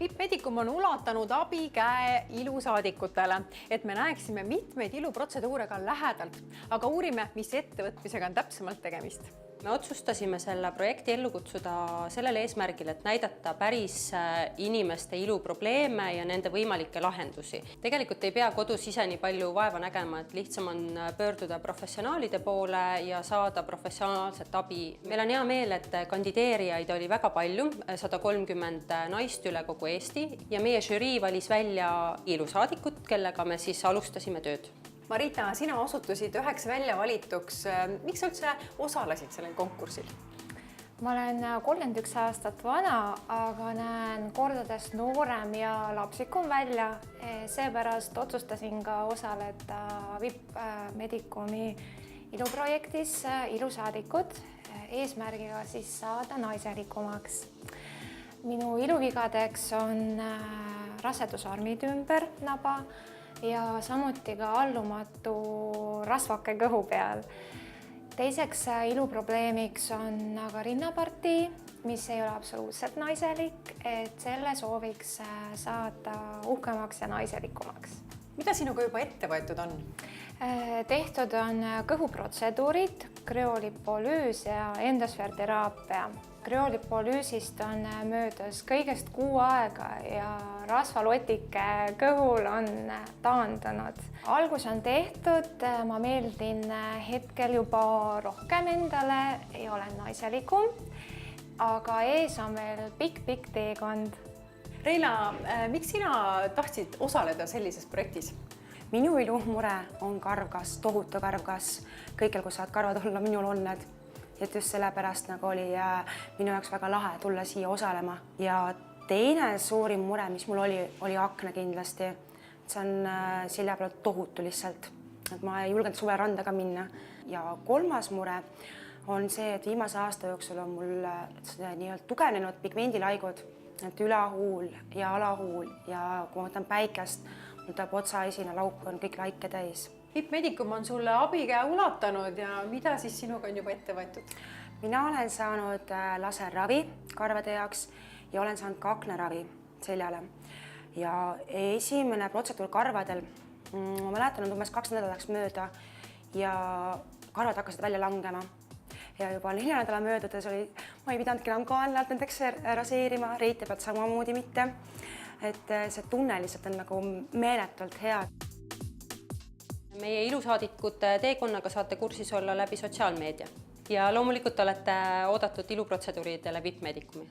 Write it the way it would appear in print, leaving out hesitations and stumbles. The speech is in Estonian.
VIP Medicum on ulatanud abikäe ilusaadikutele, et me näeksime mitmeid iluprotseduure ka lähedalt, aga uurime, mis ettevõtmisega on täpsemalt tegemist. Me otsustasime selle projekti ellu kutsuda sellel eesmärgil, et näidata päris inimeste iluprobleeme ja nende võimalikke lahendusi. Tegelikult ei pea kodus ise nii palju vaeva nägema, et lihtsam on pöörduda professionaalide poole ja saada professionaalset abi. Meil on hea meel, et kandideerijaid oli väga palju, 130 naist üle kogu Eesti ja meie žürii valis välja ilusaadikut, kellega me siis alustasime tööd. Marita, sina osutusid üheks välja valituks. Miks sa üldse osalesid sellel konkursil? Ma olen 31 aastat vana, aga näen kordades noorem ja lapsikum välja. Seepärast otsustasin ka osaleda VIP Medicumi iluprojektis ilusaadikud eesmärgiga siis saada naiselikumaks. Minu iluvigadeks on rasedusarmid ümber naba ja samuti ka allumatu rasvake kõhu peal. Teiseks iluprobleemiks on aga rinnapartii, mis ei ole absoluutselt naiselik, et selle sooviks saada uhkemaks ja naiselikumaks. Mida sinuga juba ette võetud on? Tehtud on kõhuprotseduurid, krüolipolüüs ja endosfäärteraapia. Krüolipolüüsist on möödas kõigest 6 aega ja rasvalotike kõhul on taandunud. Algus on tehtud, ma meeldin hetkel juba rohkem endale ja olen naiselikum, aga ees on veel pikk teekond. Reila, miks sina tahtsid osaleda sellises projektis? Minu ilumure on karvkasv, tohutu karvkasv. Kõigil, kus saad karvad olla, minul on need. Et just sellepärast oli minu jaoks väga lahe tulla siia osalema. Ja teine suurim mure, mis mul oli akne kindlasti. See on selja peal tohutu lihtsalt. Et ma ei julgenud suve randa ka minna. Ja kolmas mure on see, et viimase aasta jooksul on mul nii-öelda tugevnenud pigmendilaigud, et ülahuul ja alahuul ja kui ma võtan päikest, mul tuleb otsaesine laup on kõik laike täis. VIP Medicum on sulle abikäe ulatanud ja mida siis sinuga on juba ette võetud? Mina olen saanud laserravi karvade jaoks ja olen saanud ka akneravi seljale. Ja esimene protseduur karvadel, ma mäletan, on umbes 2 nädalaks mööda ja karvad hakkasid välja langema. Ja juba 4 nädala möödudes ma ei pidanud enam kaenlalt nendeks raseerima, reite pealt samamoodi mitte. Et see tunne lihtsalt on nagu meeletult hea. Meie ilusaadikute teekonnaga saate kursis olla läbi sotsiaalmeedia ja loomulikult olete oodatud iluprotseduuridele VIP Medicumi.